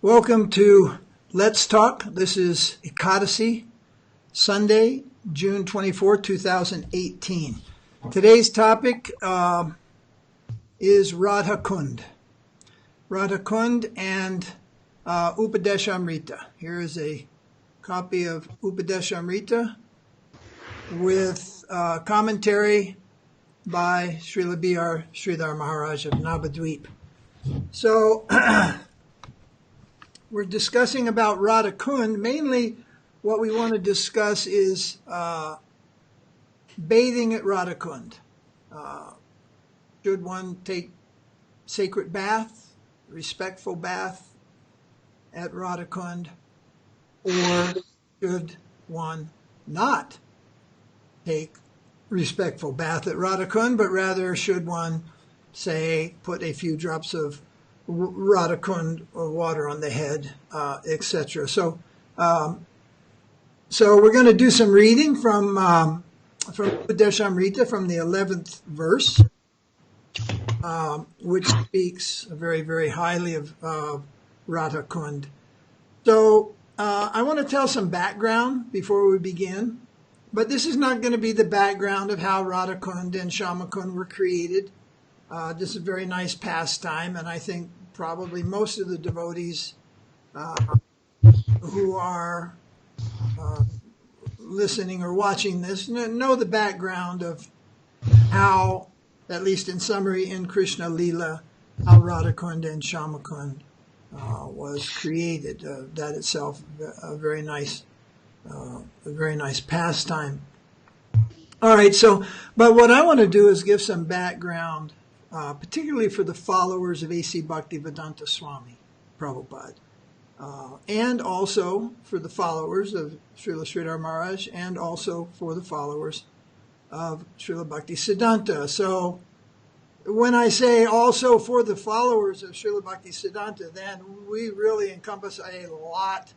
Welcome to Let's Talk. This is Ekadasi, Sunday, June 24, 2018. Today's topic is Radha-kunda. Radha-kunda and Upadeshamrita. Here is a copy of Upadeshamrita with commentary by Srila B.R. Sridhara Maharaja of Navadvip. So, we're discussing about Radha-kunda. Mainly what we want to discuss is bathing at Radha-kunda. Should one take sacred bath, respectful bath at Radha-kunda, or should one not take respectful bath at Radha-kunda, but rather should one, say, put a few drops of Radha-kunda water on the head, etc. So we're going to do some reading from Upadeshamrita, from the 11th verse, which speaks very, very highly of Radha-kunda. So I want to tell some background before we begin, but this is not going to be the background of how Radha-kunda and Shyamakunda were created. This is a very nice pastime, and I think probably most of the devotees who are listening or watching this know the background of how, at least in summary, in Krishna Lila, how Radha-kunda and Shyamakunda was created. That itself a very nice pastime. All right, but what I want to do is give some background, particularly for the followers of A.C. Bhaktivedanta Swami Prabhupada, and also for the followers of Srila Sridhara Maharaj, and also for the followers of Srila Bhaktisiddhanta. So when I say also for the followers of Srila Bhaktisiddhanta, then we really encompass a lot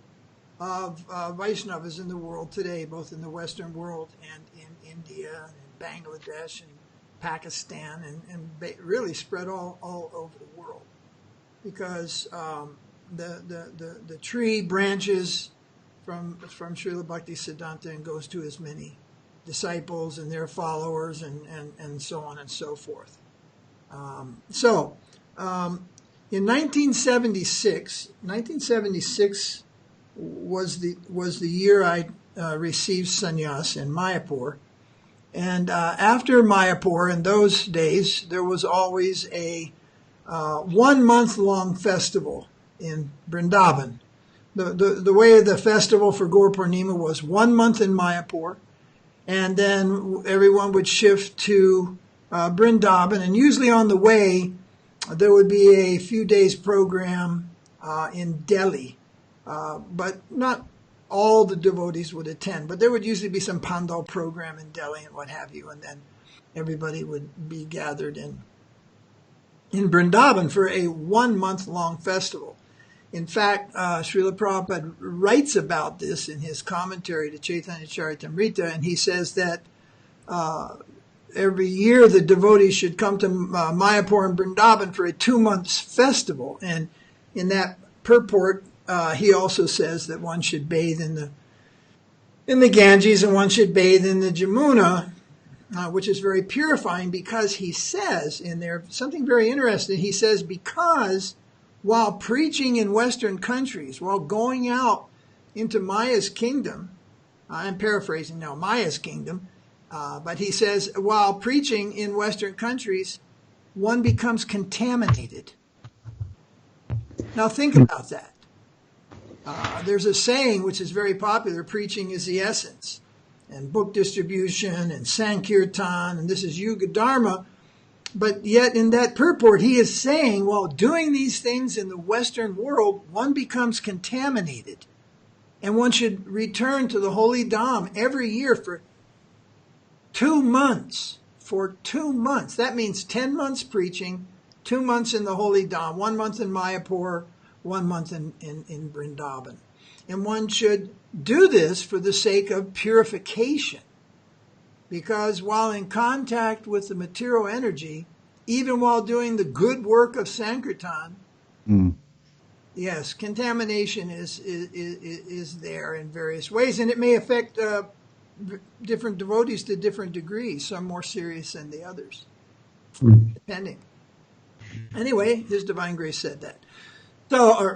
of Vaishnavas in the world today, both in the Western world and in India and in Bangladesh and Pakistan, and really spread all over the world, because the tree branches from Srila Bhaktisiddhanta and goes to as many disciples and their followers and so on and so forth. In 1976 was the year I received sannyas in Mayapur. And after Mayapur, in those days, there was always a 1 month long festival in Vrindavan. The way of the festival for Gaur Purnima was 1 month in Mayapur, and then everyone would shift to Vrindavan, and usually on the way there would be a few days program in Delhi, but not all the devotees would attend, but there would usually be some Pandal program in Delhi and what have you, and then everybody would be gathered in Vrindavan for a 1 month long festival. In fact, Srila Prabhupada writes about this in his commentary to Chaitanya Charitamrita, and he says that every year the devotees should come to Mayapur and Vrindavan for a 2 months festival, and in that purport, he also says that one should bathe in the Ganges and one should bathe in the Jamuna, which is very purifying, because he says in there something very interesting. He says, because while preaching in Western countries, while going out into Maya's kingdom, I'm paraphrasing now, Maya's kingdom, but he says, while preaching in Western countries, one becomes contaminated. Now think about that. There's a saying which is very popular: preaching is the essence, and book distribution and Sankirtan, and this is Yuga Dharma. But yet in that purport, he is saying, while doing these things in the Western world, one becomes contaminated, and one should return to the Holy Dham every year for 2 months. For 2 months. That means 10 months preaching, 2 months in the Holy Dham, 1 month in Mayapur, 1 month in Vrindavan. And one should do this for the sake of purification, because while in contact with the material energy, even while doing the good work of Sankirtan, Yes, contamination is there in various ways, and it may affect different devotees to different degrees. Some more serious than the others, depending. Anyway, His Divine Grace said that. So,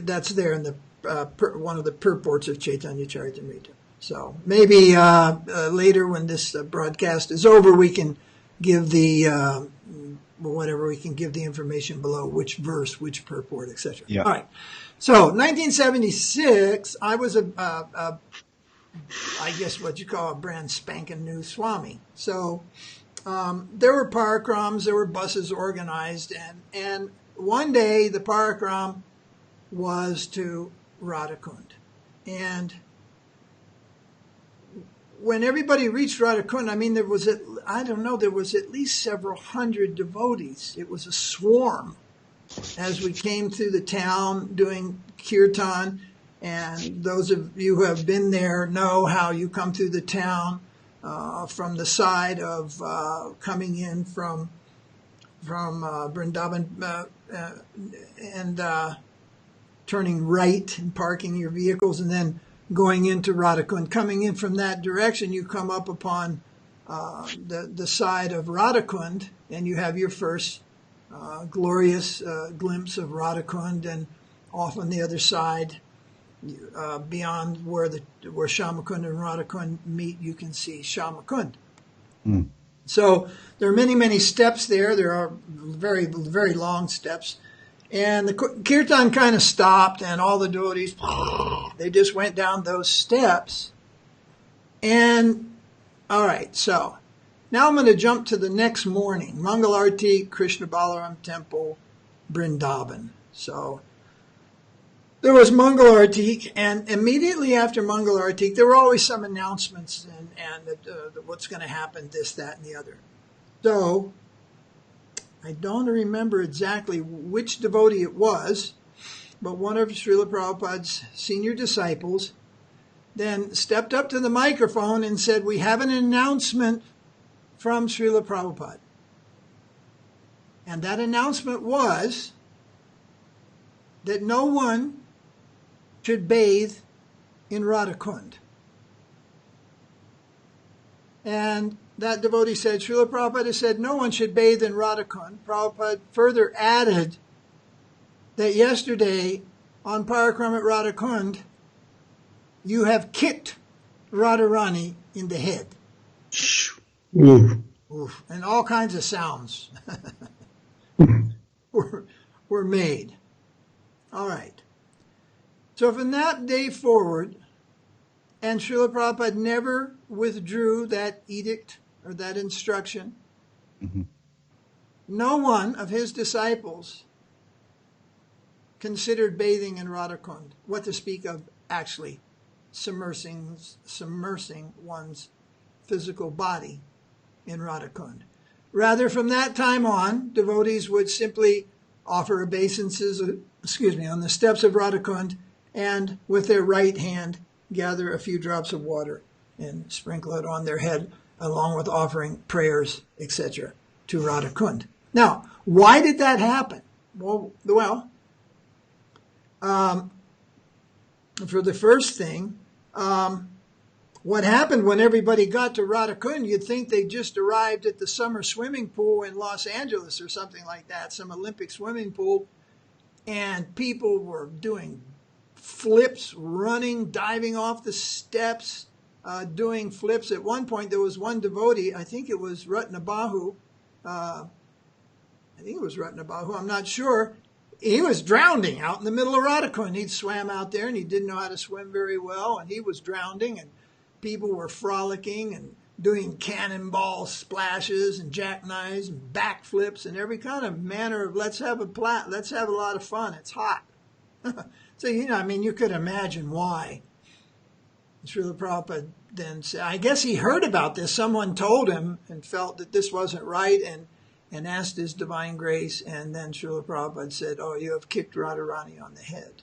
that's there in the one of the purports of Chaitanya Charitamrita. So maybe later, when this broadcast is over, we can give the we can give the information below, which verse, which purport, etc. Yeah. All right. So 1976, I was I guess what you call a brand spanking new Swami. So there were parikrams, there were buses organized, and one day the parikram was to Radha-kunda. And when everybody reached Radha-kunda, I mean, there was at least several hundred devotees. It was a swarm as we came through the town doing kirtan. And those of you who have been there know how you come through the town from the side of coming in from Vrindavan and turning right and parking your vehicles, and then going into Radha-kunda. Coming in from that direction, you come up upon the side of Radha-kunda, and you have your first glorious glimpse of Radha-kunda, and off on the other side, beyond where Shyamakunda and Radha-kunda meet, you can see Shyamakunda. Mm. So there are many, many steps there. There are very, very long steps. And the kirtan kind of stopped, and all the devotees, they just went down those steps. And, all right, so now I'm going to jump to the next morning. Mangalarti, Krishna Balaram Temple, Vrindavan. So there was Mangalarti, and immediately after Mangalarti, there were always some announcements and what's going to happen, this, that, and the other. So I don't remember exactly which devotee it was, but one of Srila Prabhupada's senior disciples then stepped up to the microphone and said, "We have an announcement from Srila Prabhupada." And that announcement was that no one should bathe in Radha-kunda. And that devotee said, Srila Prabhupada said no one should bathe in Radha-kunda. Prabhupada further added that yesterday on Parikram at Radha-kunda, you have kicked Radharani in the head. Oof. Oof. And all kinds of sounds were made. All right. So from that day forward, and Srila Prabhupada never withdrew that edict or that instruction, Mm-hmm. no one of his disciples considered bathing in Radha-kunda, what to speak of actually submersing one's physical body in Radha-kunda. Rather, from that time on, devotees would simply offer obeisances, on the steps of Radha-kunda, and with their right hand gather a few drops of water and sprinkle it on their head, along with offering prayers, etc., to Radha-kunda. Now, why did that happen? Well, for the first thing, what happened when everybody got to Radha-kunda, you'd think they just arrived at the summer swimming pool in Los Angeles or something like that, some Olympic swimming pool, and people were doing flips, running, diving off the steps, doing flips. At one point, there was one devotee, I think it was Ratnabahu, I'm not sure. He was drowning out in the middle of Radha-kunda. He'd swam out there, and he didn't know how to swim very well, and he was drowning, and people were frolicking and doing cannonball splashes and jackknives and backflips and every kind of manner of let's have a lot of fun. It's hot. So, you could imagine why. Srila Prabhupada then said, I guess he heard about this. Someone told him and felt that this wasn't right and asked His Divine Grace. And then Srila Prabhupada said, oh, you have kicked Radharani on the head.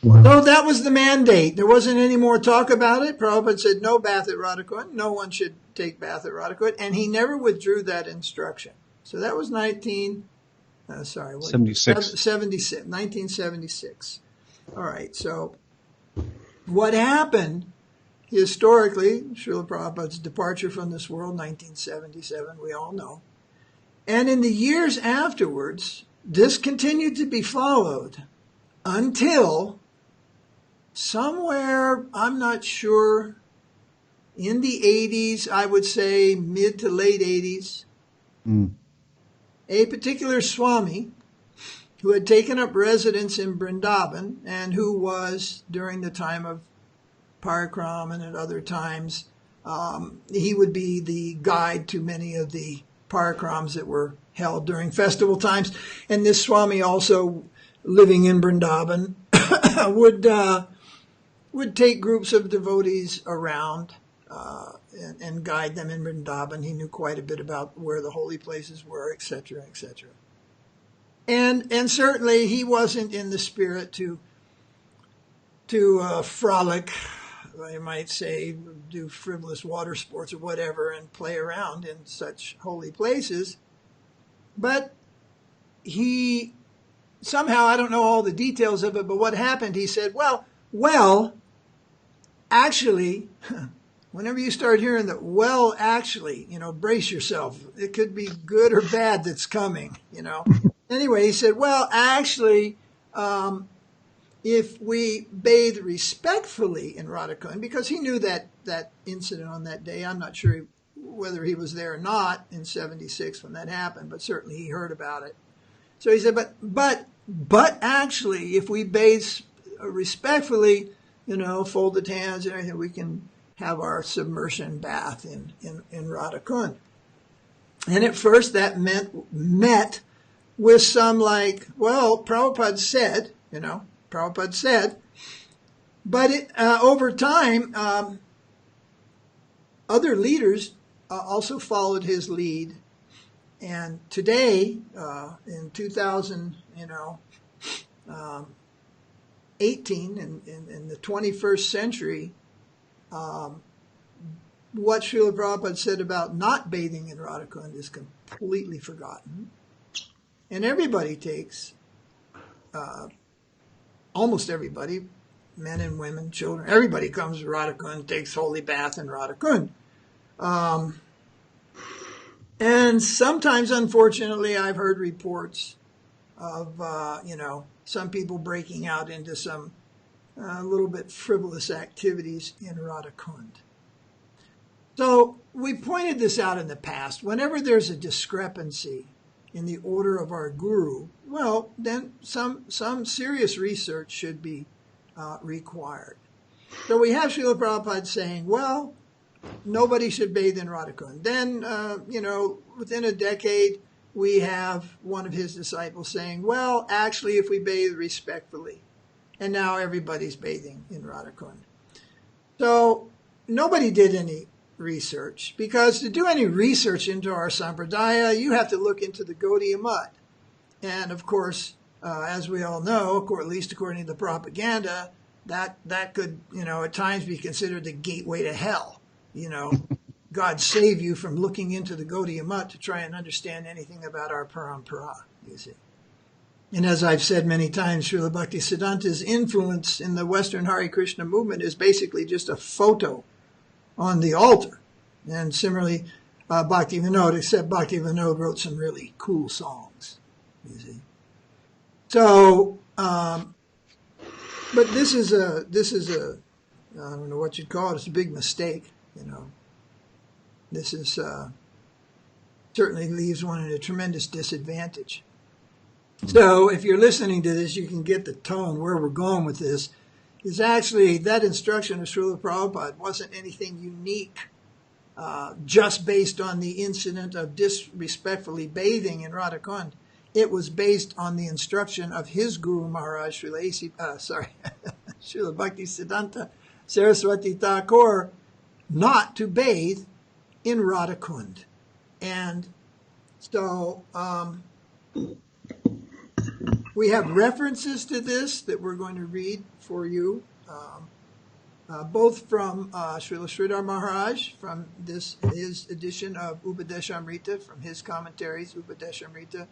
Wow. So that was the mandate. There wasn't any more talk about it. Prabhupada said no bath at Radha-kunda. No one should take bath at Radha-kunda. And he never withdrew that instruction. So that was 1976. Sorry, what? 76. 76, 1976. All right, so what happened historically, Srila Prabhupada's departure from this world, 1977, we all know. And in the years afterwards, this continued to be followed until somewhere, I'm not sure, in the 80s, I would say mid to late 80s, a particular Swami who had taken up residence in Vrindavan and who was, during the time of Parikram and at other times, he would be the guide to many of the Parikrams that were held during festival times. And this Swami, also living in Vrindavan, would take groups of devotees around and guide them in Vrindavan. He knew quite a bit about where the holy places were, etc., etc. And certainly he wasn't in the spirit to frolic, you might say, do frivolous water sports or whatever and play around in such holy places. But he somehow, I don't know all the details of it, but what happened, he said, well, actually, whenever you start hearing that, well, actually, brace yourself. It could be good or bad that's coming, Anyway, he said, well, actually, if we bathe respectfully in Radha-kunda, because he knew that incident on that day. I'm not sure whether he was there or not in 76 when that happened, but certainly he heard about it. So he said, but actually, if we bathe respectfully, folded hands and everything, we can have our submersion bath in Radha-kunda. And at first that met with some Prabhupada said, but over time, other leaders also followed his lead. And today, in 2018, in the 21st century, what Srila Prabhupada said about not bathing in Radha-kunda is completely forgotten. And everybody takes, almost everybody, men and women, children, everybody comes to Radha-kunda, takes holy bath in Radha-kunda. And sometimes, unfortunately, I've heard reports of, some people breaking out into some little bit frivolous activities in Radha-kunda. So we pointed this out in the past. Whenever there's a discrepancy in the order of our guru, well, then some serious research should be required. So we have Srila Prabhupada saying, well, nobody should bathe in Radha-kunda. Then, within a decade, we have one of his disciples saying, well, actually, if we bathe respectfully. And now everybody's bathing in Radha-kunda. So nobody did any research, because to do any research into our sampradaya, you have to look into the Gaudiya mud. And of course, as we all know, at least according to the propaganda, that could, at times be considered the gateway to hell. God save you from looking into the Gaudiya mud to try and understand anything about our parampara, you see. And as I've said many times, Srila Bhaktisiddhanta's influence in the Western Hare Krishna movement is basically just a photo on the altar. And similarly, Bhaktivinoda, except Bhaktivinoda wrote some really cool songs, you see. So, but this is a, I don't know what you'd call it, it's a big mistake, This is, certainly leaves one at a tremendous disadvantage. So if you're listening to this, you can get the tone where we're going with this. Is actually that instruction of Srila Prabhupada wasn't anything unique, just based on the incident of disrespectfully bathing in Radha-kunda. It was based on the instruction of his Guru Maharaj, Srila Bhaktisiddhanta Saraswati Thakur, not to bathe in Radha-kunda. And so we have references to this that we're going to read for you, both from Srila Sridhara Maharaj, from his edition of Upadeshamrita, from his commentaries, Upadeshamrita,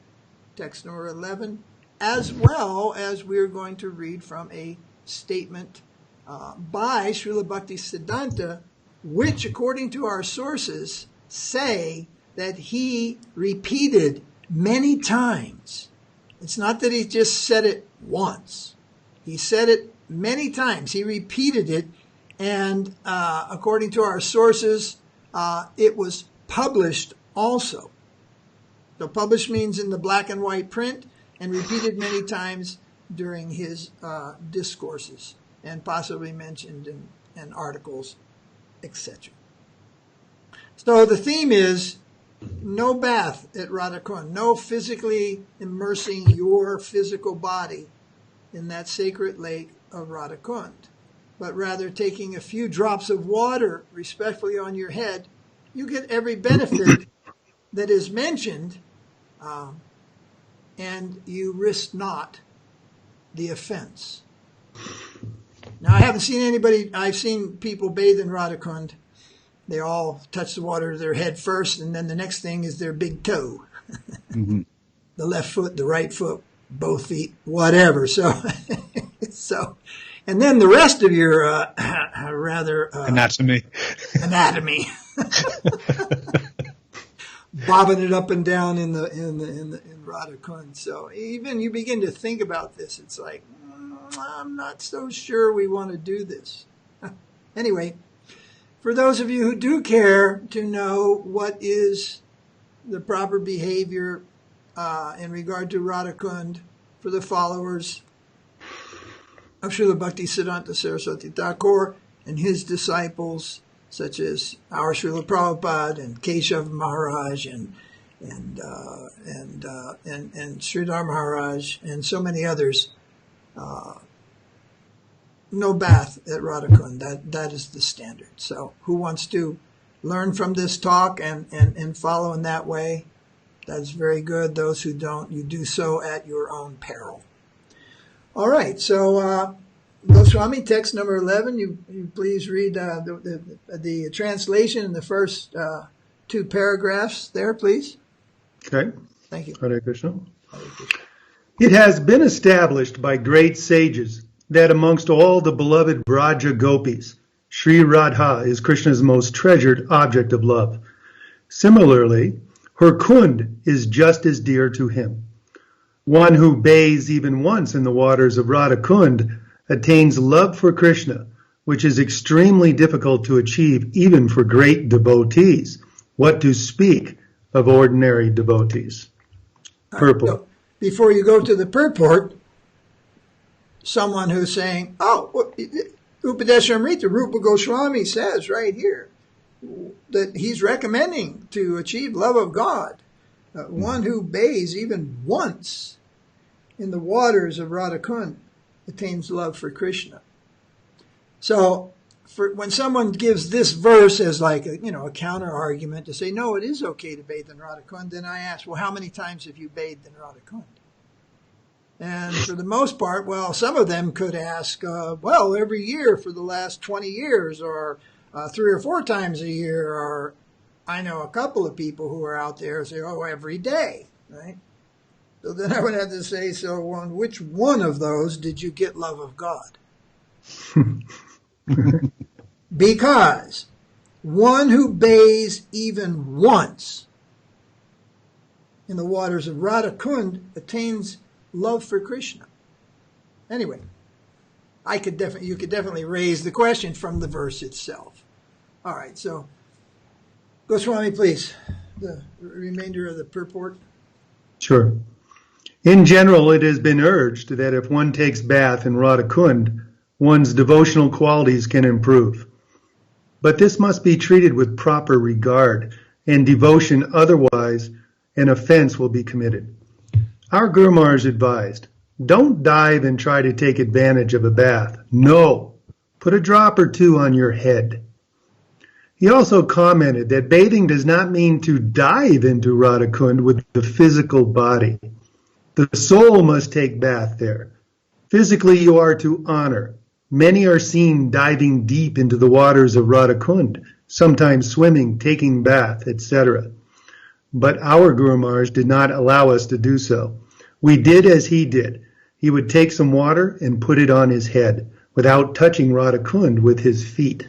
text number 11, as well as we're going to read from a statement by Srila Bhaktisiddhanta, which, according to our sources, say that he repeated many times. It's not that he just said it once. He said it many times. He repeated it, and according to our sources, it was published also. So published means in the black and white print, and repeated many times during his discourses, and possibly mentioned in articles, etc. So the theme is no bath at Radha-kunda, no physically immersing your physical body in that sacred lake of Radha-kunda, but rather taking a few drops of water respectfully on your head. You get every benefit that is mentioned, and you risk not the offense. Now, I haven't seen anybody, I've seen people bathe in Radha-kunda. They all touch the water to their head first, and then the next thing is their big toe. Mm-hmm. The left foot, the right foot, both feet, whatever. So, and then the rest of your anatomy, bobbing it up and down in Radha-kunda. So even you begin to think about this, it's like, I'm not so sure we want to do this. Anyway, for those of you who do care to know what is the proper behavior in regard to Radha-kunda for the followers of Srila Bhaktisiddhanta Saraswati Thakur and his disciples, such as our Srila Prabhupada and Keshav Maharaj and Sridhara Maharaj and so many others, no bath at Radha-kunda. That is the standard. So who wants to learn from this talk and follow in that way? That's very good. Those who don't, you do so at your own peril. All right. So Goswami, text number 11, you please read the translation in the first two paragraphs there, please. Okay. Thank you. Hare Krishna. It has been established by great sages that amongst all the beloved Braja gopis, Sri Radha is Krishna's most treasured object of love. Similarly, her kund is just as dear to him. One who bathes even once in the waters of Radha-kunda attains love for Krishna, which is extremely difficult to achieve even for great devotees. What to speak of ordinary devotees? Purport. So before you go to the purport, someone who's saying, Upadeshamrita, Rupa Goswami says right here that he's recommending to achieve love of God, one who bathes even once in the waters of Radha-kunda attains love for Krishna. So when someone gives this verse as like a counter argument to say, no, it is okay to bathe in Radha-kunda, then I ask, well, how many times have you bathed in Radha-kunda? And for the most part, well, some of them could ask, every year for the last 20 years, or 3 or 4 times a year, or I know a couple of people who are out there say, every day, right? So then I would have to say, so on which one of those did you get love of God? Because one who bathes even once in the waters of Radha-kunda attains love for Krishna. Anyway, you could definitely raise the question from the verse itself. All right, so Goswami, please, the remainder of the purport. Sure. In general, it has been urged that if one takes bath in Radha-kunda, one's devotional qualities can improve. But this must be treated with proper regard and devotion, otherwise an offense will be committed. Our Guru Maharaj advised, don't dive and try to take advantage of a bath. No, put a drop or two on your head. He also commented that bathing does not mean to dive into Radha-kunda with the physical body. The soul must take bath there. Physically, you are to honor. Many are seen diving deep into the waters of Radha-kunda, sometimes swimming, taking bath, etc. But our Guru Maharaj did not allow us to do so. We did as he did. He would take some water and put it on his head without touching Radha-kunda with his feet.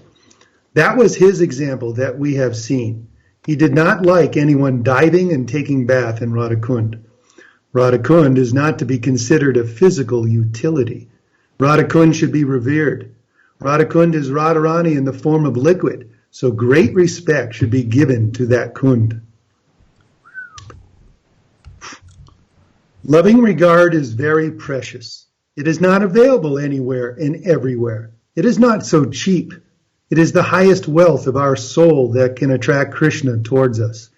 That was his example that we have seen. He did not like anyone diving and taking bath in Radha-kunda. Radha-kunda is not to be considered a physical utility. Radha-kunda should be revered. Radha-kunda is Radharani in the form of liquid, so great respect should be given to that kund. Loving regard is very precious. It is not available anywhere and everywhere. It is not so cheap. It is the highest wealth of our soul that can attract Krishna towards us.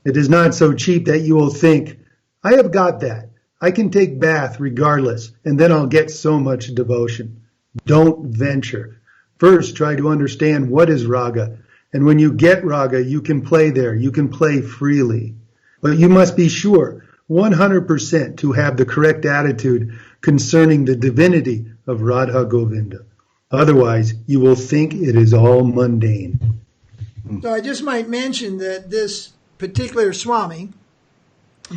It is not so cheap that you will think, I have got that. I can take bath regardless, and then I'll get so much devotion. Don't venture. First, try to understand what is raga. And when you get raga, you can play there. You can play freely. But you must be sure 100% to have the correct attitude concerning the divinity of Radha Govinda. Otherwise, you will think it is all mundane. So I just might mention that this particular Swami,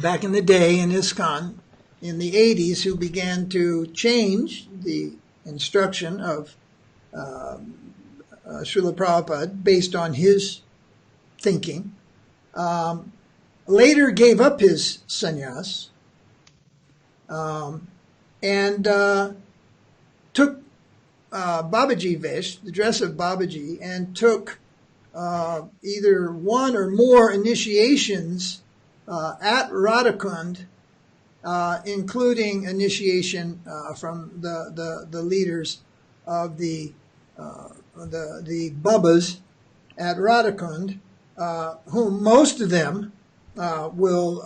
back in the day in ISKCON, in the 80s, who began to change the instruction of Srila Prabhupada based on his thinking, later gave up his sannyas and took Babaji Vesh, the dress of Babaji, and took either one or more initiations at Radha-kunda, including initiation from the leaders of the Babas at Radha-kunda, whom most of them will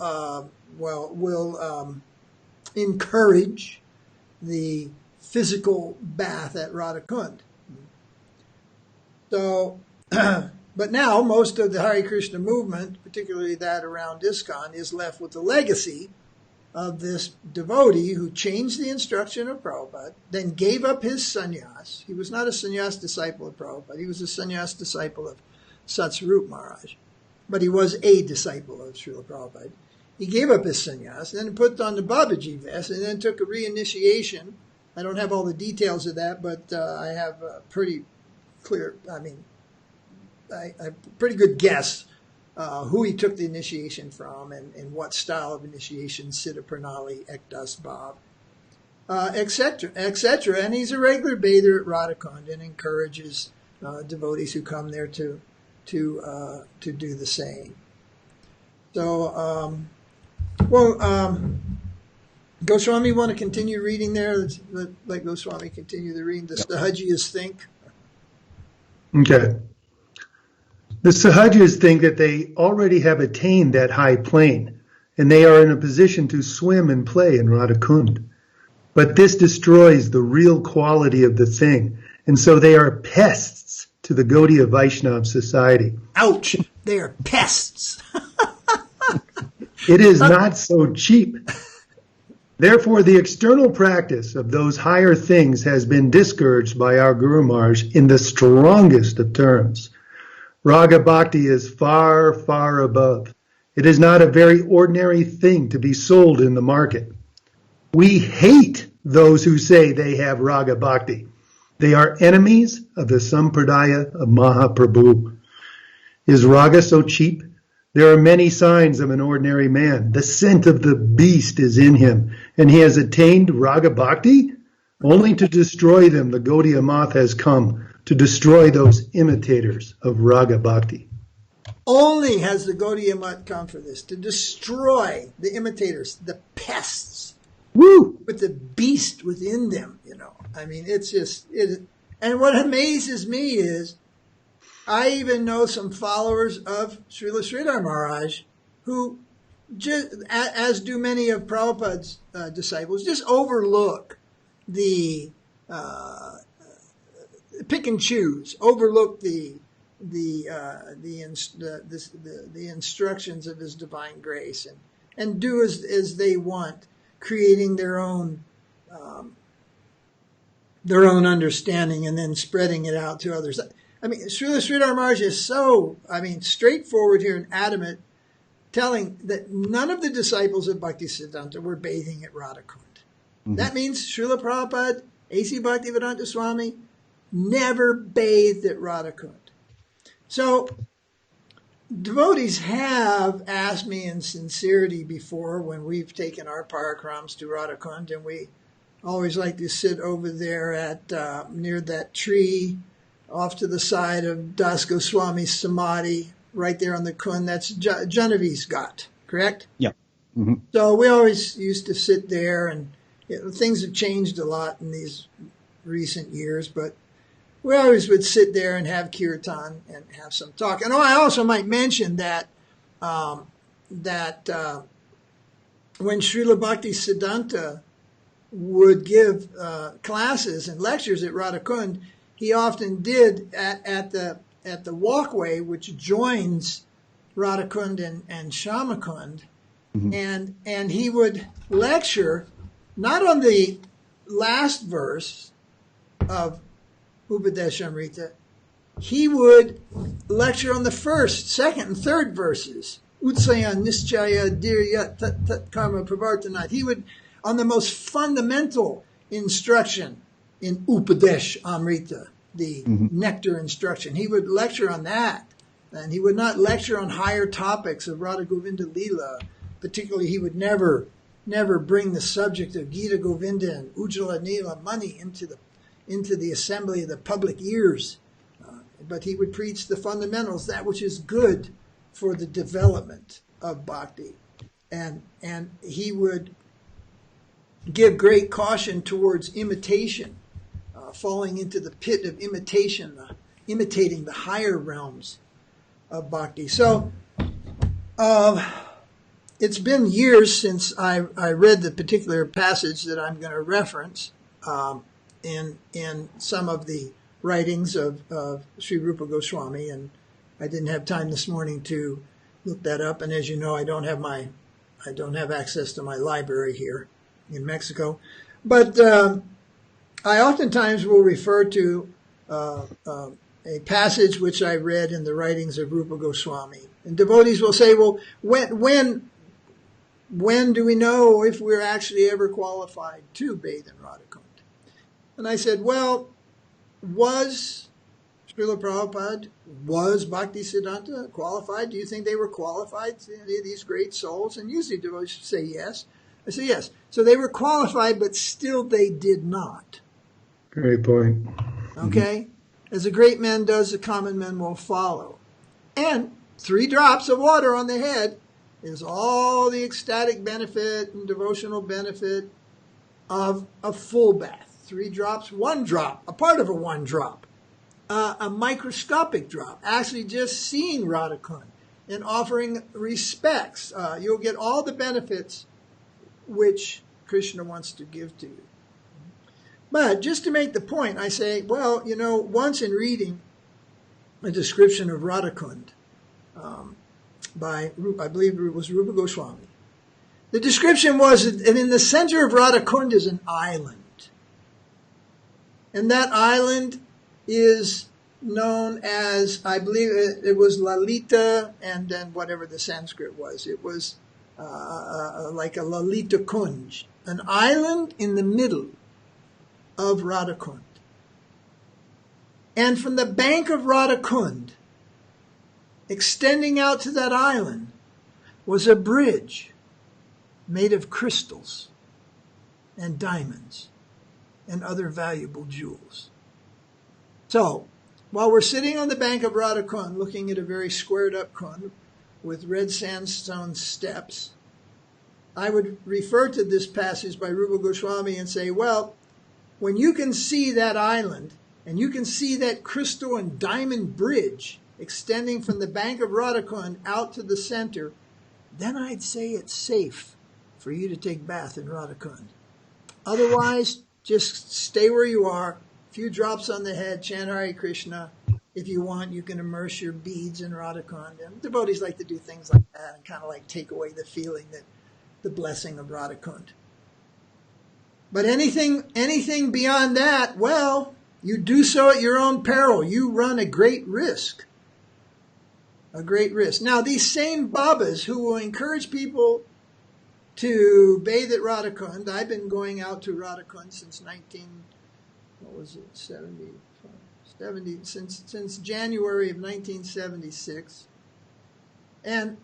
encourage the physical bath at Radha-kunda. So, but now most of the Hare Krishna movement, particularly that around ISKCON, is left with the legacy of this devotee who changed the instruction of Prabhupada, then gave up his sannyas. He was not a sannyas disciple of Prabhupada. He was a sannyas disciple of Satsvarup Maharaj. But he was a disciple of Srila Prabhupada. He gave up his sannyas, then put on the Babaji vest, and then took a reinitiation. I don't have all the details of that, but I have a pretty clear, a pretty good guess who he took the initiation from and what style of initiation, Siddha Pranali, Ekdas Bhav, etc., etc. And he's a regular bather at Radha-kunda and encourages devotees who come there to do the same. So, Goswami, want to continue reading there? Let Goswami continue the reading. The Sahajiyas think. Okay. The Sahajiyas think that they already have attained that high plane, and they are in a position to swim and play in Radha-kunda. But this destroys the real quality of the thing, and so they are pests to the Gaudiya Vaiṣṇava society. Ouch! They are pests. It is not so cheap. Therefore, the external practice of those higher things has been discouraged by our Guru Maharaj in the strongest of terms. Raga Bhakti is far, far above. It is not a very ordinary thing to be sold in the market. We hate those who say they have Raga Bhakti. They are enemies of the Sampradaya of Mahaprabhu. Is Raga so cheap? There are many signs of an ordinary man. The scent of the beast is in him, and he has attained Raga Bhakti? Only to destroy them, the Gaudiya Math has come, to destroy those imitators of Raga Bhakti. Only has the Gaudiya Math come for this, to destroy the imitators, the pests, with the beast within them, it's just, and what amazes me is, I even know some followers of Srila Sridhara Maharaj who, just, as do many of Prabhupada's disciples, just overlook the pick and choose, overlook the instructions of His divine grace, and do as they want, creating their own understanding and then spreading it out to others. Srila Sridhara Maharaj is so, straightforward here and adamant telling that none of the disciples of Bhaktisiddhanta were bathing at Radha-kunda. Mhm. That means Srila Prabhupada, A.C. Bhaktivedanta Swami, never bathed at Radha-kunda. So devotees have asked me in sincerity before when we've taken our parikrams to Radha-kunda, and we always like to sit over there at near that tree off to the side of Das Goswami's Samadhi, right there on the Kund. That's Genevieve's Ghat, correct? Yeah. Mm-hmm. So we always used to sit there, and things have changed a lot in these recent years, but we always would sit there and have kirtan and have some talk. And I also might mention that when Srila Bhaktisiddhanta would give classes and lectures at Radha-kunda, he often did at the walkway which joins Radha-kunda and Shyamakund, Mm-hmm. and he would lecture not on the last verse of Upadeshamrita, he would lecture on the first, second, and third verses. Utsaya Nischaya Dirya Tat Tat Karma Pravartanat. He would, on the most fundamental instruction in Upadesh Amrita, the nectar instruction, he would lecture on that. And he would not lecture on higher topics of Radha Govinda Leela. Particularly, he would never bring the subject of Gita Govinda and Ujjala Neela money into the assembly of the public ears. But he would preach the fundamentals, that which is good for the development of bhakti. And he would give great caution towards imitation, falling into the pit of imitation, imitating the higher realms of bhakti. So it's been years since I read the particular passage that I'm going to reference in some of the writings of Sri Rupa Goswami, and I didn't have time this morning to look that up. And as you know, I don't have access to my library here in Mexico, but I oftentimes will refer to a passage which I read in the writings of Rupa Goswami, and devotees will say, "Well, when do we know if we're actually ever qualified to bathe in Radha-kunda?" And I said, well, was Srila Prabhupada, was Bhaktisiddhanta qualified? Do you think they were qualified, these great souls? And usually devotees say yes. I say yes. So they were qualified, but still they did not. Great point. Okay? As a great man does, the common men will follow. And 3 drops of water on the head is all the ecstatic benefit and devotional benefit of a full bath. 3 drops, 1 drop, a part of a 1 drop, a microscopic drop, actually just seeing Radha-kunda and offering respects. You'll get all the benefits which Krishna wants to give to you. But just to make the point, I say, well, once in reading a description of Radha-kunda by, I believe it was Rupa Goswami, the description was that in the center of Radha-kunda is an island. And that island is known as, I believe it was Lalita, and then whatever the Sanskrit was. It was like a Lalita Kunj, an island in the middle of Radha-kunda. And from the bank of Radha-kunda, extending out to that island, was a bridge made of crystals and diamonds and other valuable jewels. So, while we're sitting on the bank of Radha-kunda, looking at a very squared up kund with red sandstone steps, I would refer to this passage by Rupa Goswami and say, well, when you can see that island, and you can see that crystal and diamond bridge extending from the bank of Radha-kunda out to the center, then I'd say it's safe for you to take bath in Radha-kunda. Otherwise, just stay where you are, a few drops on the head, chant Hare Krishna. If you want, you can immerse your beads in Radha-kunda. And devotees like to do things like that and kind of like take away the feeling that the blessing of Radha-kunda. But anything beyond that, well, you do so at your own peril. You run a great risk. A great risk. Now, these same Babas who will encourage people to bathe at Radha-kunda, I've been going out to Radha-kunda since 70, since January of 1976. And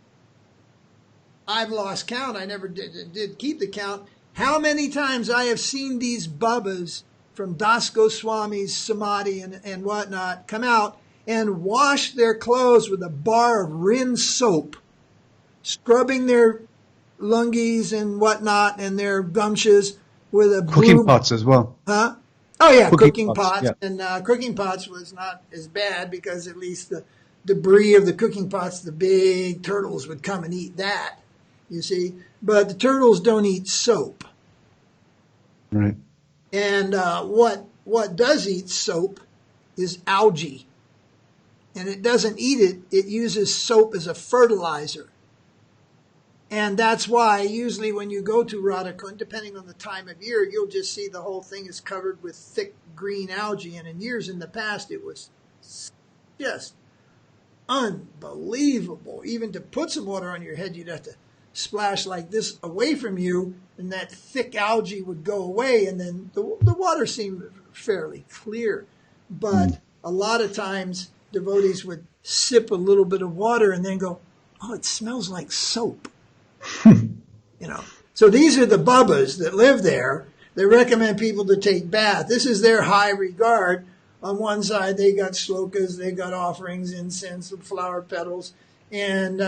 I've lost count. I never did keep the count. How many times I have seen these Babas from Das Goswami's Samadhi and whatnot come out and wash their clothes with a bar of Rin soap, scrubbing their lungis and whatnot and their gumshoes with a Cooking pots as well. Huh? Oh yeah, cooking pots, pots. yeah. And cooking pots was not as bad because at least the debris of the cooking pots, the big turtles would come and eat that, you see. But the turtles don't eat soap. Right. And what does eat soap is algae. And it doesn't eat it. It uses soap as a fertilizer. And that's why usually when you go to Radha-kunda, depending on the time of year, you'll just see the whole thing is covered with thick green algae. And in years in the past, it was just unbelievable. Even to put some water on your head, you'd have to splash like this away from you, and that thick algae would go away, and then the water seemed fairly clear. But a lot of times, devotees would sip a little bit of water and then go, oh, it smells like soap. So these are the Babas that live there. They recommend people to take bath. This is their high regard. On one side, they got shlokas, they got offerings, incense, flower petals, and,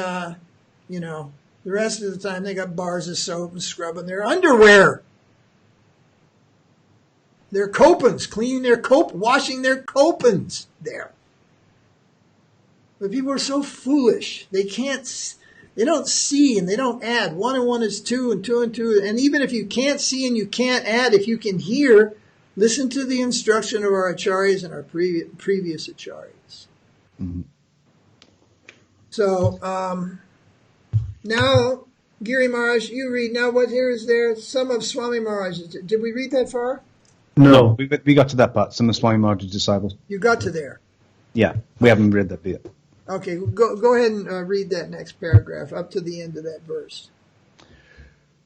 the rest of the time they got bars of soap and scrubbing their underwear. Their kopans, cleaning their washing their kopans there. But people are so foolish. They don't see and they don't add. 1 and 1 is 2 and 2 and 2. And even if you can't see and you can't add, if you can hear, listen to the instruction of our acharyas and our previous acharyas. Mm-hmm. So, now, Giri Maharaj, you read. Now, what here is there? Some of Swami Maharaj's. Did we read that far? No, we got to that part. Some of Swami Maharaj's disciples. You got to there. Yeah, we haven't read that bit yet. Okay, go ahead and read that next paragraph up to the end of that verse.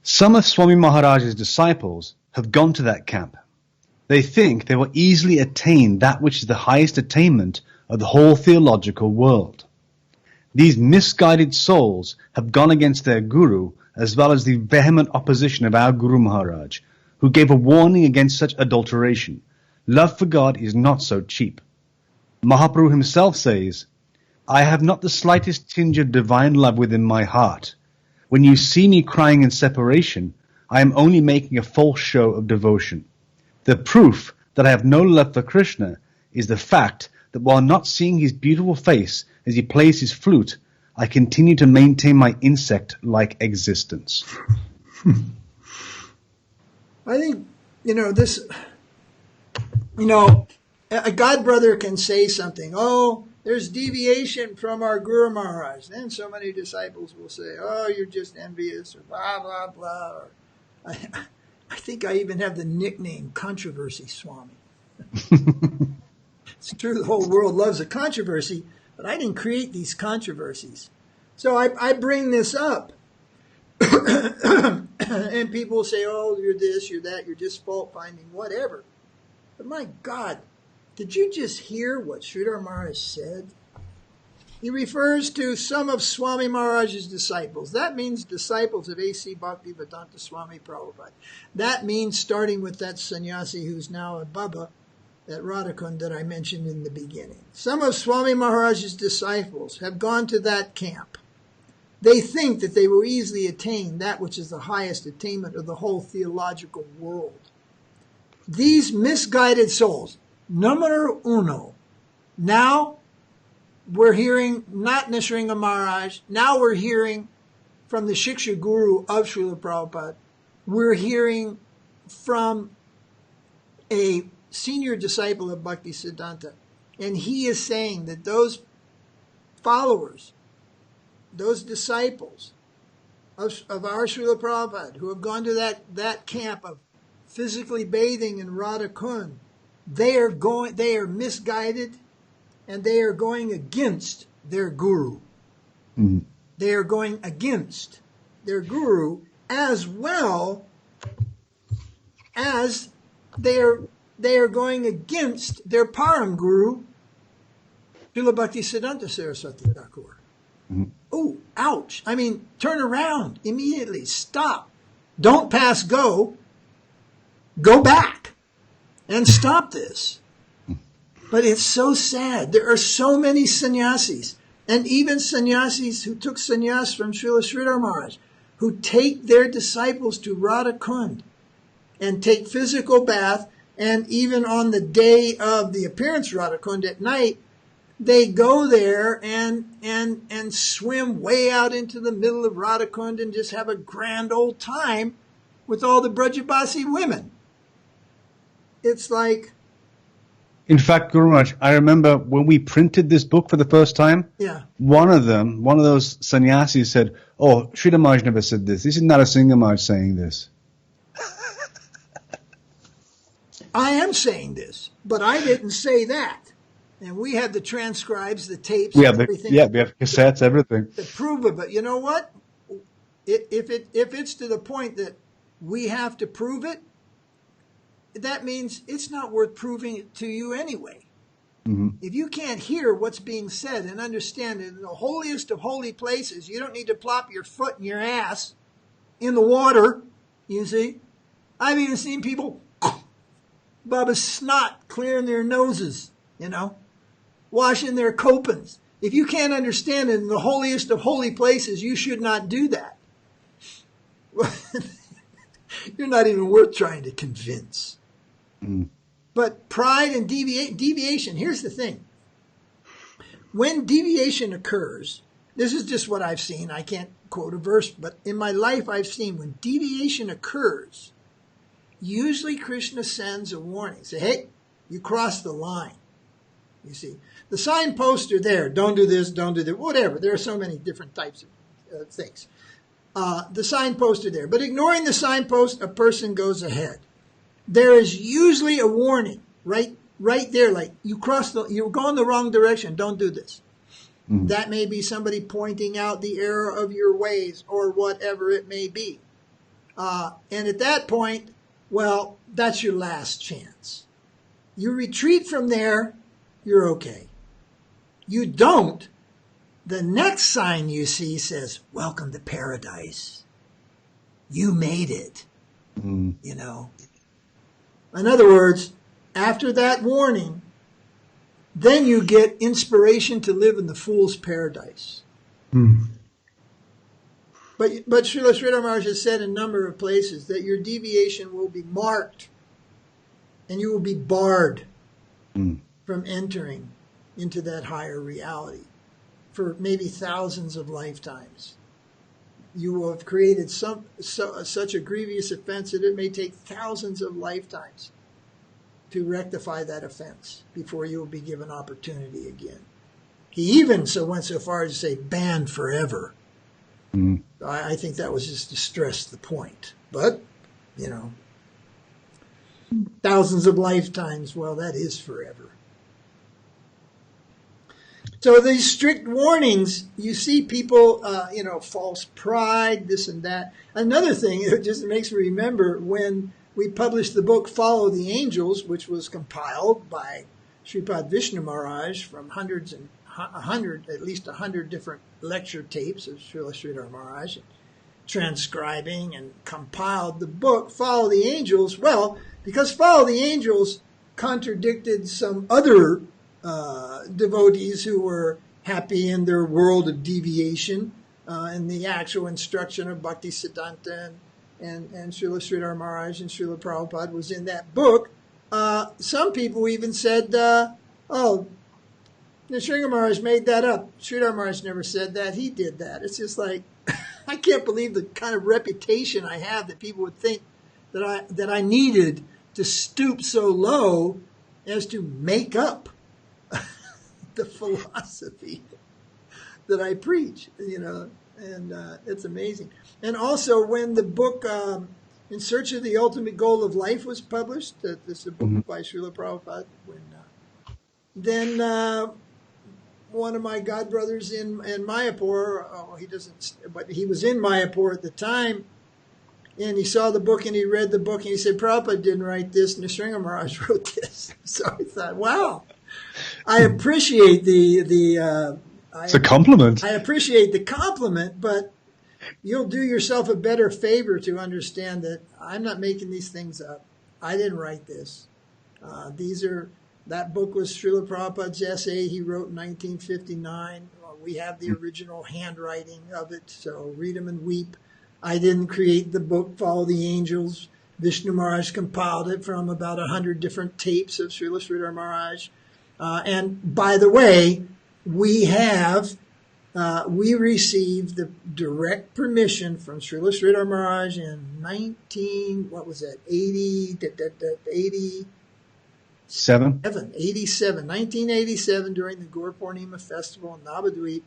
Some of Swami Maharaj's disciples have gone to that camp. They think they will easily attain that which is the highest attainment of the whole theological world. These misguided souls have gone against their guru, as well as the vehement opposition of our Guru Maharaj, who gave a warning against such adulteration. Love for God is not so cheap. Mahaprabhu himself says, I have not the slightest tinge of divine love within my heart. When you see me crying in separation, I am only making a false show of devotion. The proof that I have no love for Krishna is the fact that while not seeing his beautiful face as he plays his flute, I continue to maintain my insect-like existence. I think, a God brother can say something. Oh, there's deviation from our Guru Maharaj. Then so many disciples will say, oh, you're just envious, or blah, blah, blah. Or, I think I even have the nickname Controversy Swami. It's true the whole world loves a controversy, but I didn't create these controversies. So I bring this up. And people say, oh, you're this, you're that, you're just fault-finding, whatever. But my God, did you just hear what Sridhar Maharaj said? He refers to some of Swami Maharaj's disciples. That means disciples of A.C. Bhaktivedanta Swami Prabhupada. That means starting with that sannyasi who's now a Baba at Radha-kunda that I mentioned in the beginning. Some of Swami Maharaj's disciples have gone to that camp. They think that they will easily attain that which is the highest attainment of the whole theological world. These misguided souls, numero uno, now we're hearing not Narasingha Maharaj, now we're hearing from the Shiksha Guru of Srila Prabhupada, we're hearing from a senior disciple of Bhaktisiddhanta, and he is saying that those followers, those disciples of our Srila Prabhupada who have gone to that camp of physically bathing in Radha-kunda, they are misguided and they are going against their guru. They are going against their guru, as well as they are going against their param guru, Srila Bhaktisiddhanta Saraswati Thakur. Oh, ouch. I mean, turn around immediately. Stop. Don't pass go. Go back and stop this. But it's so sad. There are so many sannyasis, and even sannyasis who took sannyas from Srila Sridhar Maharaj, who take their disciples to Radha-kunda and take physical bath, and even on the day of the appearance of Radha-kunda at night, they go there and swim way out into the middle of Radha-kunda and just have a grand old time with all the Brajabasi women. It's like... In fact, Guru Maharaj, I remember when we printed this book for the first time, one of those sannyasis said, "Oh, Sridhar Maharaj never said this. This is Narasingha Maharaj saying this." I am saying this, but I didn't say that. And we have the transcribes, the tapes, everything. We have cassettes, everything. To prove it. But you know what? If it's to the point that we have to prove it, that means it's not worth proving it to you anyway. If you can't hear what's being said and understand it in the holiest of holy places, you don't need to plop your foot in your ass in the water, you see. I've even seen people Baba's snot clearing their noses, washing their copings. If you can't understand it in the holiest of holy places, you should not do that. You're not even worth trying to convince. But pride and deviation, here's the thing. When deviation occurs, this is just what I've seen. I can't quote a verse, but in my life I've seen when deviation occurs, usually Krishna sends a warning. Say, hey, you crossed the line. You see, the signposts are there. Don't do this, don't do that, whatever. There are so many different types of things. The signposts are there. But ignoring the signpost, a person goes ahead. There is usually a warning right there, like you're going the wrong direction. Don't do this. That may be somebody pointing out the error of your ways or whatever it may be. And at that point, well, that's your last chance. You retreat from there, you're okay. You don't. The next sign you see says, welcome to paradise. You made it. In other words, after that warning, then you get inspiration to live in the fool's paradise. But Srila Sridhar Maharaj has said in a number of places that your deviation will be marked and you will be barred from entering into that higher reality for maybe thousands of lifetimes. You will have created such a grievous offense that it may take thousands of lifetimes to rectify that offense before you will be given opportunity again. He even went so far as to say banned forever. I think that was just to stress the point. But, thousands of lifetimes, well, that is forever. So these strict warnings, you see people, false pride, this and that. Another thing, it just makes me remember when we published the book Follow the Angels, which was compiled by Sripad Vishnu Maharaj from at least 100 different lecture tapes of Srila Sridhar Maharaj, transcribing and compiled the book Follow the Angels. Well, because Follow the Angels contradicted some other devotees who were happy in their world of deviation, and the actual instruction of Bhaktisiddhanta and Srila Sridhar Maharaj and Srila Prabhupada was in that book. Some people even said, the Sridhar Maharaj made that up. Sridhar Maharaj never said that. He did that. It's just like, I can't believe the kind of reputation I have that people would think that I needed to stoop so low as to make up the philosophy that I preach, and it's amazing. And also when the book In Search of the Ultimate Goal of Life was published, this is a book by Srila Prabhupada, then one of my godbrothers in Mayapur. He doesn't, but he was in Mayapur at the time, and he saw the book and he read the book and he said, Prabhupada didn't write this, Narasingha Maharaj wrote this. So I thought, wow, I appreciate it's a compliment. I appreciate the compliment, but you'll do yourself a better favor to understand that I'm not making these things up. I didn't write this. That book was Srila Prabhupada's essay he wrote in 1959. We have the original handwriting of it, so read them and weep. I didn't create the book, Follow the Angels. Vishnu Maharaj compiled it from about 100 different tapes of Srila Sridhara Maharaj. And by the way, we received the direct permission from Srila Sridhara Maharaj in 1987, during the Gaur Purnima festival in Navadvip.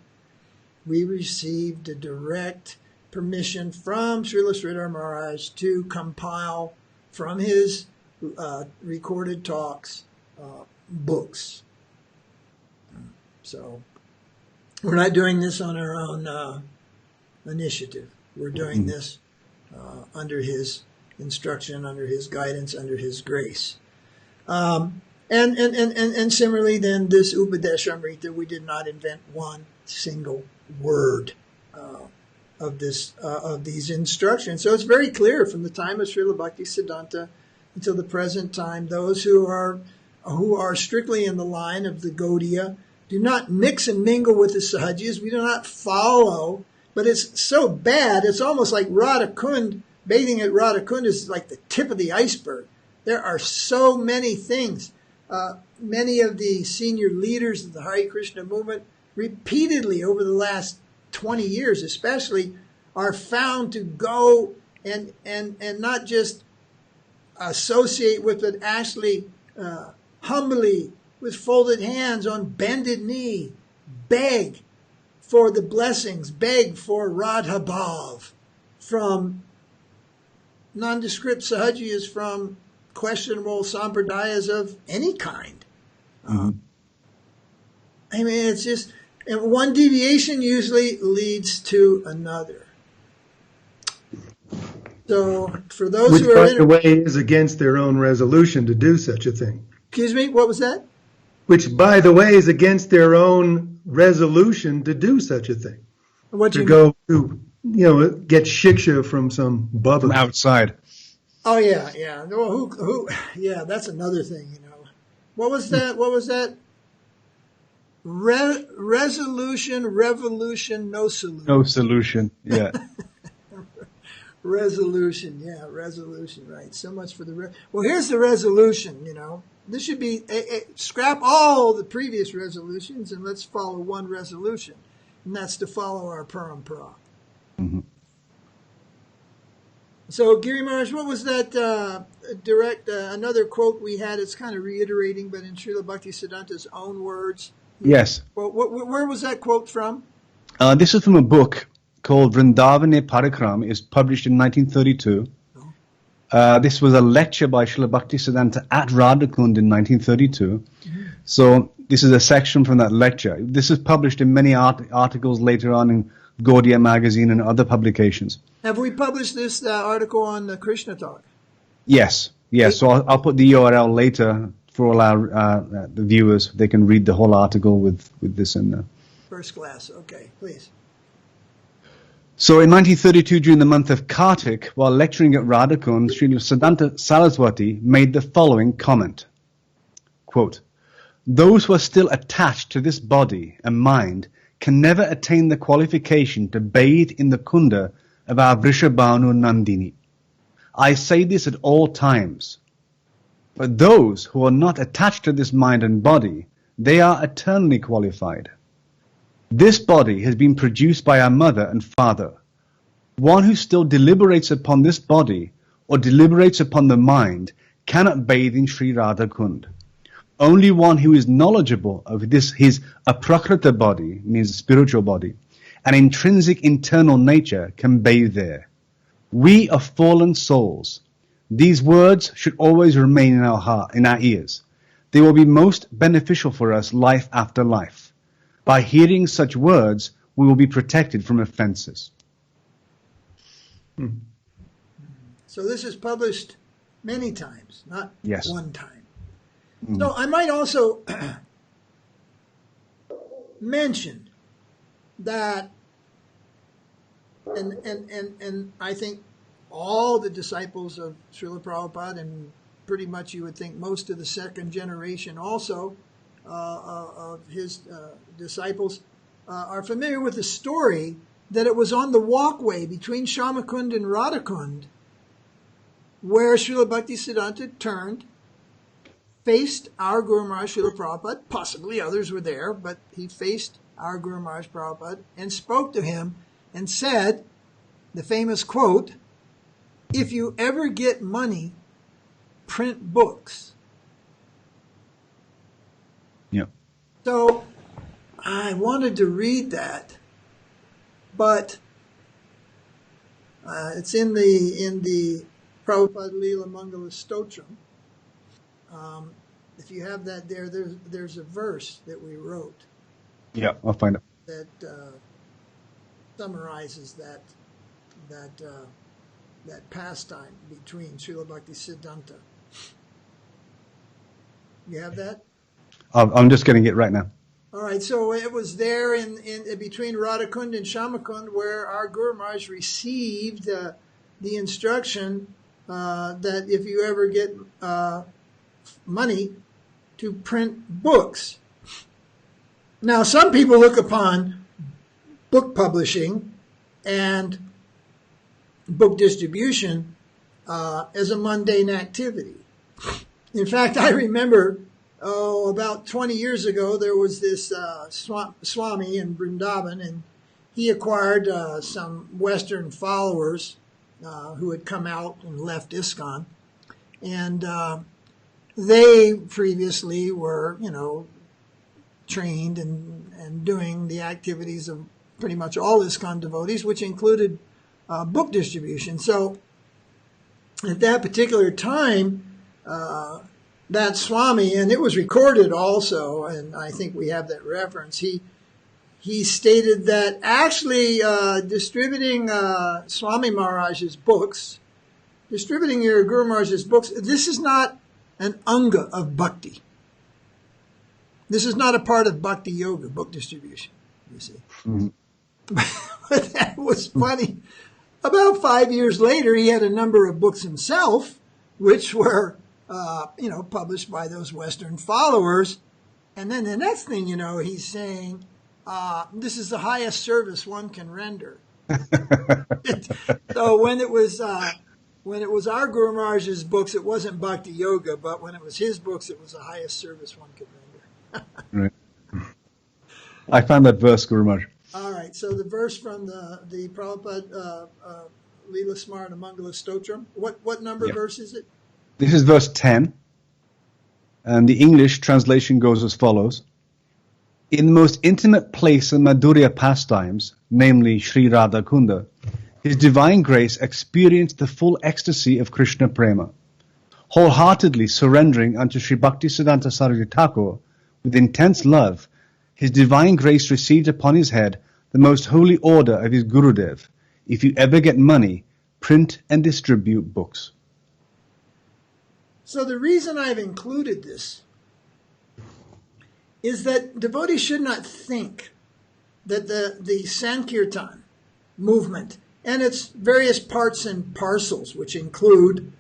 We received a direct permission from Srila Sridhara Maharaj to compile from his recorded talks books. So we're not doing this on our own initiative. We're doing this under his instruction, under his guidance, under his grace. And similarly, then this Upadeshamrita, we did not invent one single word of these instructions. So it's very clear from the time of Srila Bhaktisiddhanta until the present time, those who are strictly in the line of the Gaudiya do not mix and mingle with the Sahajis. We do not follow, but it's so bad, it's almost like Radha-kunda. Bathing at Radha-kunda is like the tip of the iceberg. There are so many things. Many of the senior leaders of the Hare Krishna movement repeatedly over the last 20 years especially are found to go and not just associate with, but actually humbly, with folded hands on bended knee, beg for the blessings, beg for Radha Bhav from nondescript Sahajiyas, from questionable sampradayas of any kind. I mean, it's just, and one deviation usually leads to another. So for those who are by the way, is against their own resolution to do such a thing. Excuse me, what was that? Which, by the way, is against their own resolution to do such a thing. What to go to, get shiksha from some bubba. From outside. Oh yeah. Well, who? Yeah, that's another thing. What was that? Resolution, revolution, no solution. No solution. Yeah. Resolution, right. So much for the well. Here's the resolution. This should be scrap all the previous resolutions and let's follow one resolution, and that's to follow our parampara. Mm-hmm. So, Giri Maharaj, what was that another quote we had? It's kind of reiterating, but in Srila Bhaktisiddhanta's own words. Yes. Well, where was that quote from? This is from a book called Vrindavane Parikram. It was published in 1932. This was a lecture by Srila Bhaktisiddhanta at Radha-kunda in 1932. Mm-hmm. So this is a section from that lecture. This is published in many articles later on in Gaudiya magazine and other publications. Have we published this article on the Krishna Talk? Yes. So I'll put the URL later for all our the viewers. They can read the whole article with this in there. First class. Okay, please. So in 1932, during the month of Kartik, while lecturing at Radha-kunda, Srila Siddhanta Saraswati made the following comment. Quote, "Those who are still attached to this body and mind can never attain the qualification to bathe in the kunda of our Vrishabhanu Nandini. I say this at all times. But those who are not attached to this mind and body, they are eternally qualified. This body has been produced by our mother and father. One who still deliberates upon this body or deliberates upon the mind cannot bathe in Sri Radha-kunda. Only one who is knowledgeable of this, his aprakrita body, means spiritual body, and intrinsic internal nature can bathe there. We are fallen souls. These words should always remain in our heart, in our ears. They will be most beneficial for us life after life. By hearing such words, we will be protected from offenses. So this is published many times, not Yes. one time. So I might also mention that, and I think all the disciples of Srila Prabhupada, and pretty much you would think most of the second generation also of his disciples, are familiar with the story that it was on the walkway between Shyamakund and Radha-kunda where Srila Bhaktisiddhanta turned, faced our Guru Maharaj Srila Prabhupada, possibly others were there, but he faced our Guru Maharaj Prabhupada and spoke to him and said the famous quote, "If you ever get money, print books." Yeah. So I wanted to read that, but it's in the Prabhupada Leela Mangala Stotram. If you have that there's a verse that we wrote Yeah, I'll find it. that summarizes that pastime between Srila Bhaktisiddhanta. You have that? I'm just getting it right now. All right, so it was there in between Radha-kunda and Shyamakund where our Guru Maharaj received the instruction that if you ever get money, to print books. Now, some people look upon book publishing and book distribution as a mundane activity. In fact, I remember, about 20 years ago, there was this Swami in Vrindavan, and he acquired some Western followers who had come out and left ISKCON. And they previously were, trained and doing the activities of pretty much all ISKCON devotees, which included book distribution. So at that particular time, that Swami, and it was recorded also, and I think we have that reference, he stated that actually distributing Swami Maharaj's books, distributing your Guru Maharaj's books, this is not an anga of bhakti. This is not a part of bhakti yoga, book distribution, you see. Mm-hmm. But that was funny. About 5 years later, he had a number of books himself, which were, published by those Western followers. And then the next thing you know, he's saying, this is the highest service one can render. So when it was our Guru Maharaj's books, it wasn't bhakti yoga, but when it was his books, it was the highest service one could render. Right. I found that verse, Guru Maharaj. All right, so the verse from the Prabhupada Leela Smarta Mangala Stotram, what number verse is it? This is verse 10, and the English translation goes as follows. In the most intimate place of Madhurya pastimes, namely Sri Radha-kunda, His Divine Grace experienced the full ecstasy of Krishna Prema. Wholeheartedly surrendering unto Sri Bhaktisiddhanta Saraswati Thakur with intense love, His Divine Grace received upon his head the most holy order of his Gurudev. If you ever get money, print and distribute books. So the reason I've included this is that devotees should not think that the Sankirtan movement and its various parts and parcels, which include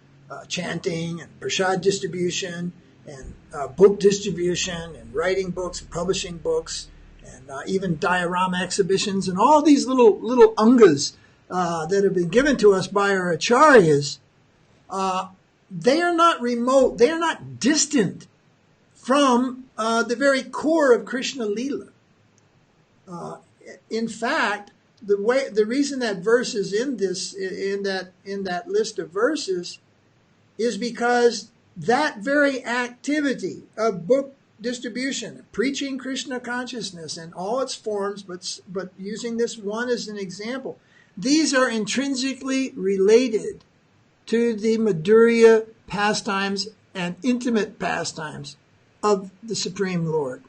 chanting and prasad distribution and book distribution and writing books and publishing books and even diorama exhibitions and all these little angas that have been given to us by our acharyas, they are not remote, they are not distant from the very core of Krishna Leela. In fact, the reason that verse is in that list of verses is because that very activity of book distribution, preaching Krishna consciousness in all its forms, but using this one as an example, these are intrinsically related to the Madhurya pastimes and intimate pastimes of the Supreme Lord.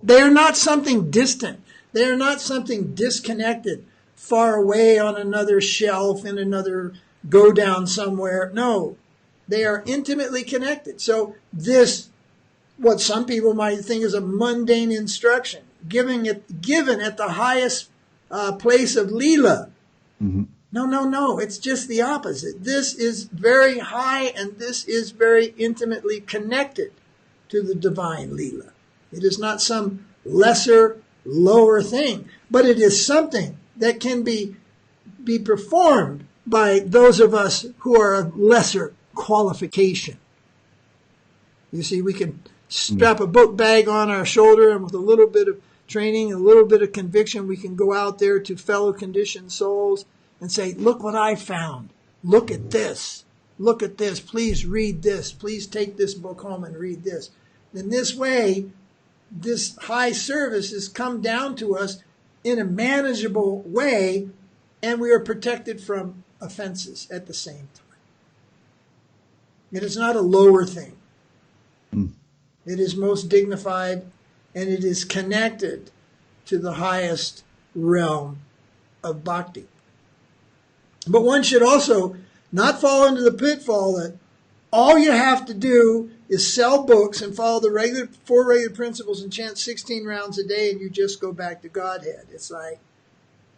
They are not something distant. They are not something disconnected, far away on another shelf in another go down somewhere. No, they are intimately connected. So this, what some people might think is a mundane instruction, given at the highest place of Leela. Mm-hmm. No. It's just the opposite. This is very high, and this is very intimately connected to the divine Leela. It is not some lesser, lower thing, but it is something that can be performed by those of us who are of lesser qualification. You see, we can strap a book bag on our shoulder, and with a little bit of training, a little bit of conviction, we can go out there to fellow conditioned souls and say, look what I found. Look at this. Look at this. Please read this. Please take this book home and read this. In this way, this high service has come down to us in a manageable way, and we are protected from offenses at the same time. It is not a lower thing. It is most dignified, and it is connected to the highest realm of bhakti. But one should also not fall into the pitfall that all you have to do is sell books and follow the four regular principles and chant 16 rounds a day, and you just go back to Godhead. It's like,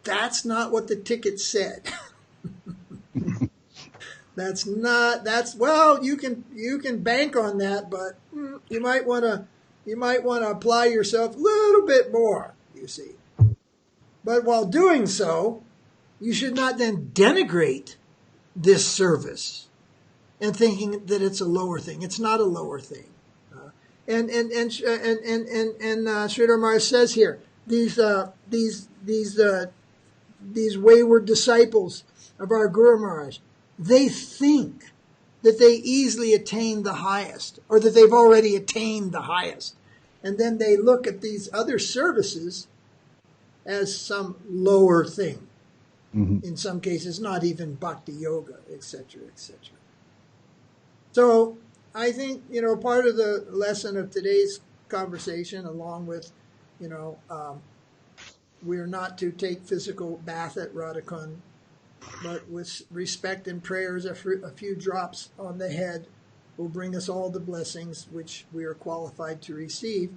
that's not what the ticket said. Well, you can bank on that, but you might want to apply yourself a little bit more, you see. But while doing so, you should not then denigrate this service and thinking that it's a lower thing. It's not a lower thing. And Sridhar Maharaj says here, these wayward disciples of our Guru Maharaj, they think that they easily attain the highest, or that they've already attained the highest. And then they look at these other services as some lower thing. Mm-hmm. In some cases, not even bhakti yoga, etc., etc. So I think, part of the lesson of today's conversation, along with, we are not to take physical bath at Radha-kunda, but with respect and prayers, a few drops on the head will bring us all the blessings which we are qualified to receive.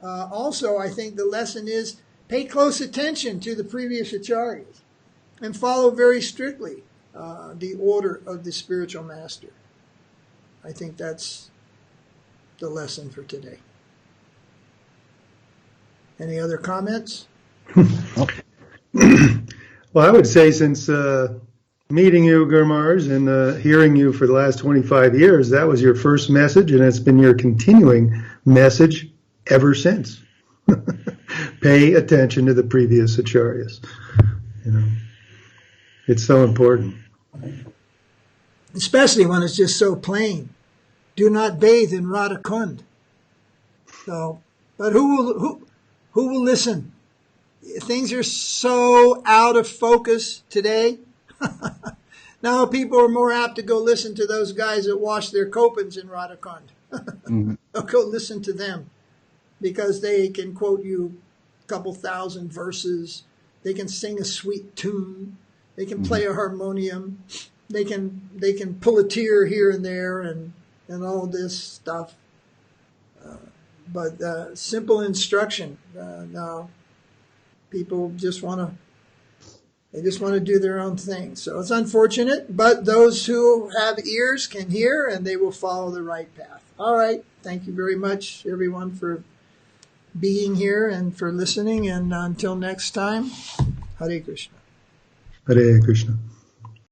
Also, I think the lesson is pay close attention to the previous acharyas and follow very strictly the order of the spiritual master. I think that's the lesson for today. Any other comments? Well, I would say since meeting you, Guru Maharaj, and hearing you for the last 25 years, that was your first message, and it's been your continuing message ever since. Pay attention to the previous acharyas. It's so important. Especially when it's just so plain. Do not bathe in Radha-kunda. So, but who will listen? Things are so out of focus today. Now people are more apt to go listen to those guys that wash their kopans in Radha-kunda. Mm-hmm. They'll go listen to them because they can quote you a couple thousand verses. They can sing a sweet tune. They can play a harmonium. They can pull a tear here and there and all this stuff. But simple instruction. No, people just want to do their own thing. So it's unfortunate, but those who have ears can hear, and they will follow the right path. All right. Thank you very much, everyone, for being here and for listening. And until next time, Hare Krishna. Hare Krishna.